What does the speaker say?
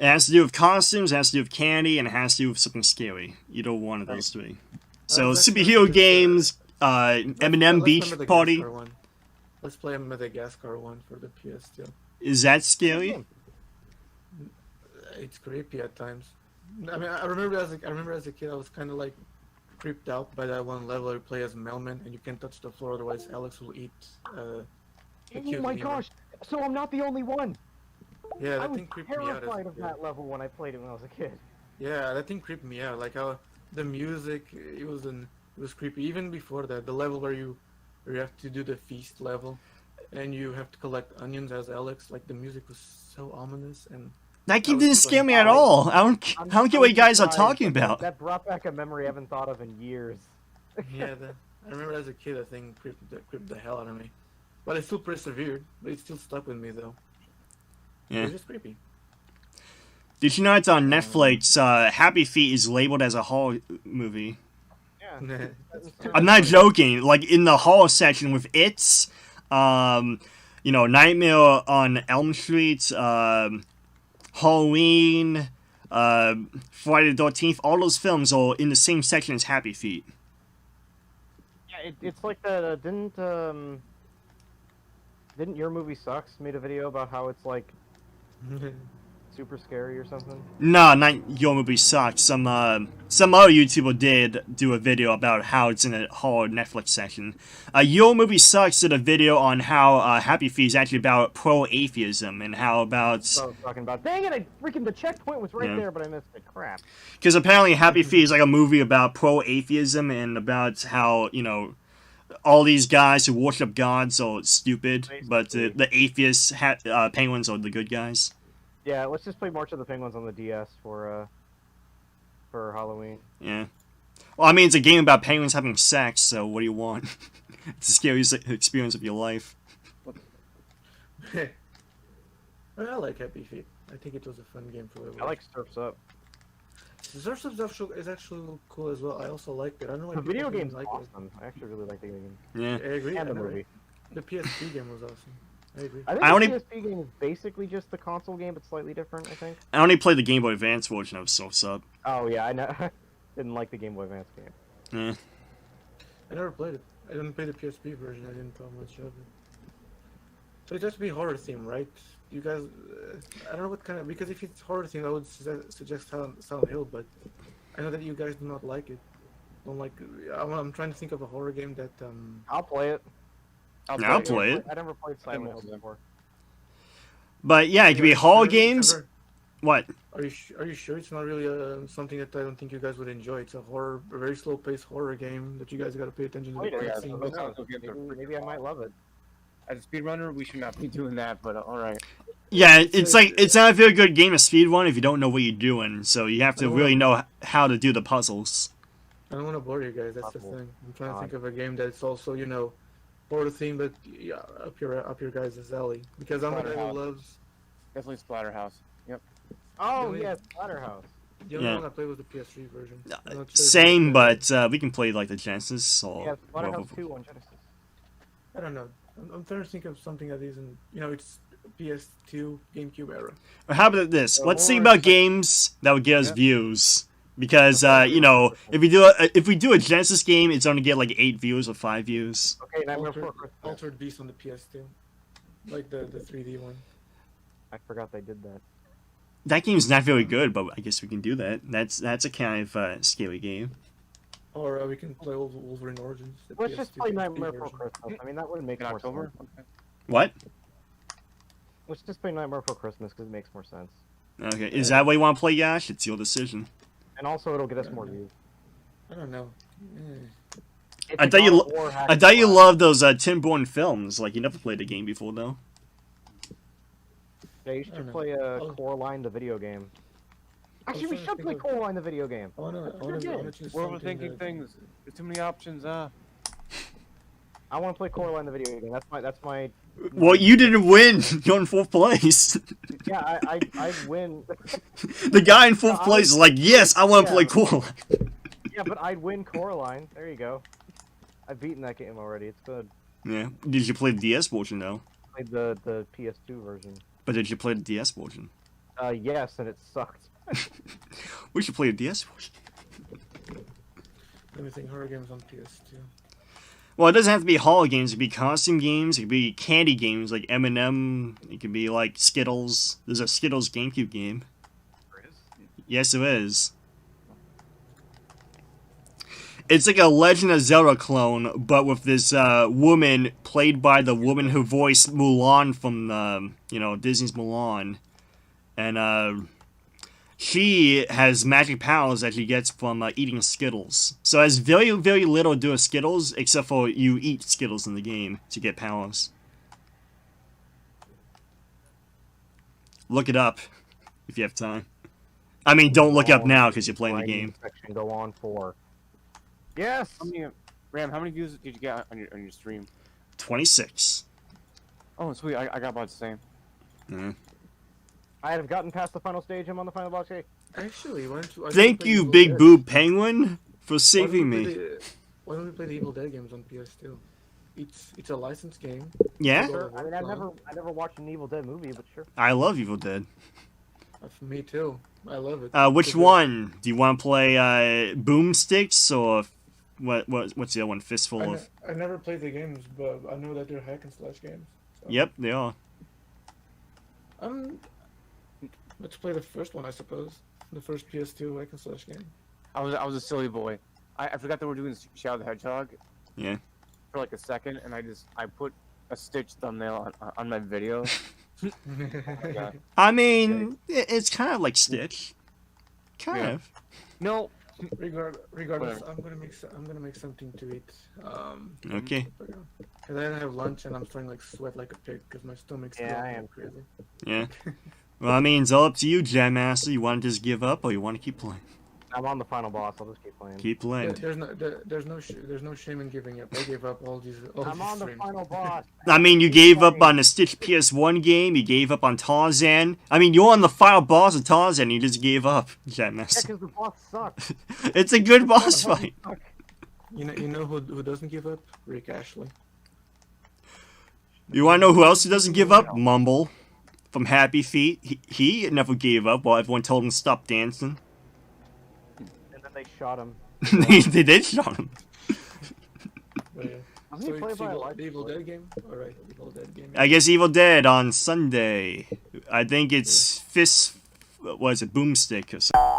It has to do with costumes, it has to do with candy, and it has to do with something scary. Either one of those three. So superhero games, Eminem Beach Party. Let's play a Madagascar one for the PS2. Is that scary? It's creepy at times. I mean, I remember as a kid, I was kind of like creeped out by that one level where you play as Melman and you can't touch the floor, otherwise Alex will eat. Oh my gosh! So I'm not the only one. Yeah, that thing creeped me out. I was terrified of that level when I played it when I was a kid. Yeah, that thing creeped me out. Like how the music, it was creepy. Even before that, the level where you have to do the feast level, and you have to collect onions as Alex. Like the music was so ominous and. That game didn't scare me at all. I don't get what you guys are talking about. That brought back a memory I haven't thought of in years. Yeah, I remember as a kid, that thing creeped the hell out of me. But I still persevered. But it still stuck with me though. Yeah. It was just creepy. Did you know it's on Netflix? Happy Feet is labeled as a horror movie. Yeah. I'm not joking. Like in the horror section with It's, Nightmare on Elm Street, Halloween, Friday the 13th, all those films are in the same section as Happy Feet. Yeah, it's like the didn't Your Movie Sucks made a video about how it's like super scary or something? No, not Your Movie Sucks. Some other YouTuber did do a video about how it's in a horror Netflix section. Your Movie Sucks did a video on how Happy Feet is actually about pro-atheism and how about... That's what I was talking about. Dang it! The checkpoint was right there, but I missed it. Crap. Because apparently Happy Feet is like a movie about pro-atheism and about how, all these guys who worship gods are stupid, but the atheist penguins are the good guys. Yeah, let's just play March of the Penguins on the DS for Halloween. Yeah. Well, I mean, it's a game about penguins having sex, so what do you want? It's the scariest experience of your life. I like Happy Feet. I think it was a fun game for everyone. I like Surf's Up. Surf's Up is actually cool as well. I also like it. I don't know why the video game's like awesome. I actually really like the video game. Yeah. I agree. And the movie. The PSP game was awesome. I agree. I think the PSP game is basically just the console game, but slightly different, I think. I only played the Game Boy Advance version of Surf's Up. Oh, yeah, I know. Didn't like the Game Boy Advance game. Yeah. I never played it. I didn't play the PSP version. I didn't thought much of it. So it has to be horror theme, right? You guys, I don't know what kind of... Because if it's horror theme, I would suggest Silent Hill, but I know that you guys do not like it. Don't like... I'm trying to think of a horror game that... I'll play it. I'll play it. I never played Silent Hill before. But yeah, it could be horror games. What? Are you sure it's not really something that I don't think you guys would enjoy? It's a very slow-paced horror game that you guys got to pay attention to. Maybe I might love it. As a speedrunner, we should not be doing that, but alright. Yeah, it's not a very good game to speedrun if you don't know what you're doing, so you have to really know how to do the puzzles. I don't want to bore you guys, that's the thing. I'm trying to think of a game that's also, horror theme, but yeah, up your guys' alley. Because I'm a guy who loves... Definitely Splatterhouse. Yep. Oh, yeah, Splatterhouse. The only one I played was the PS3 version. Same, but we can play like the Genesis or... Yeah, Splatterhouse 2 on Genesis. I don't know. I'm trying to think of something that isn't... it's PS2, GameCube era. How about this? Let's think about games that would get us views. Because, if we do a Genesis game, it's only get like 8 views or 5 views. Okay, Nightmare Before Christmas. Altered Beast on the PS2. Like the 3D one. I forgot they did that. That game's not very good, but I guess we can do that. That's a kind of scary game. Or we can play Wolverine Origins. Let's just play Nightmare Before Christmas. I mean, that would make more sense. Okay. What? Let's just play Nightmare Before Christmas because it makes more sense. Okay, is that what you want to play, Yash? It's your decision. And also, it'll get us more views. I don't know. I thought you loved those Tim Burton films. Like, you never played the game before, though. Yeah, you should play Coraline, the video game. Actually, we should play Coraline, the video game. We're overthinking things. There's too many options. I want to play Coraline, the video game. That's my. Well, you didn't win. You're in 4th place. Yeah, I'd win. The guy in 4th place is like, yes, I want to play Coraline. Yeah, but I'd win Coraline. There you go. I've beaten that game already. It's good. Yeah. Did you play the DS version, though? I played the PS2 version. But did you play the DS version? Yes, and it sucked. We should play a DS version. Let me think. Horror games on PS2. Well, it doesn't have to be horror games. It could be costume games. It could be candy games like M&M. It could be like Skittles. There's a Skittles GameCube game. There is? Yes, there is. It's like a Legend of Zelda clone, but with this woman played by the woman who voiced Mulan from Disney's Mulan, and she has magic powers that she gets from eating Skittles. So it has very, very little to do with Skittles, except for you eat Skittles in the game to get powers. Look it up if you have time. I mean, don't look up now because you're playing the game. Section go on for. Yes. Ram, how many views did you get on your stream? 26. Oh, sweet. I got about the same. Yeah. I have gotten past the final stage. I'm on the final boss. Hey. Actually, Thank you, Big Boob Penguin, for saving me. Why don't we play the Evil Dead games on PS2? It's a licensed game. Yeah? Sure. I mean, I never watched an Evil Dead movie, but sure. I love Evil Dead. Me too. I love it. Which one? Do you want to play Boomsticks or what's the other one? Fistful of... I never played the games, but I know that they're hack and slash games. So. Yep, they are. Let's play the first one, I suppose. The first PS2 hack and slash game. I was a silly boy. I forgot that we're doing Shadow the Hedgehog. Yeah. For like a second, and I put a Stitch thumbnail on my video. Oh my God. I mean, it's kind of like Stitch. Kind of. No. Regardless, I'm gonna make something to eat. Okay. Cause I didn't have lunch and I'm starting to sweat like a pig because my stomach's Yeah, I am crazy. Yeah. Well, I mean, it's all up to you, Jam Master. You want to just give up or you want to keep playing? I'm on the final boss. I'll just keep playing. Keep playing. There's no shame in giving up. I gave up all these. I'm on the final boss. I mean, you gave up on the Stitch PS1 game. You gave up on Tarzan. I mean, you're on the final boss of Tarzan. You just gave up, Jam Yeah, Master. because the boss sucks. It's a good boss fight. You know who doesn't give up? Rick Ashley. You want to know who else who doesn't give up? Mumble from Happy Feet. He never gave up while everyone told him to stop dancing. And then they shot him. They did shot him. But, yeah. Doesn't So he play it's by a Evil, light the Evil sword? Dead game? Alright, Evil Dead game. I guess Evil Dead on Sunday. I think it's Fist... What is it? Boomstick or something.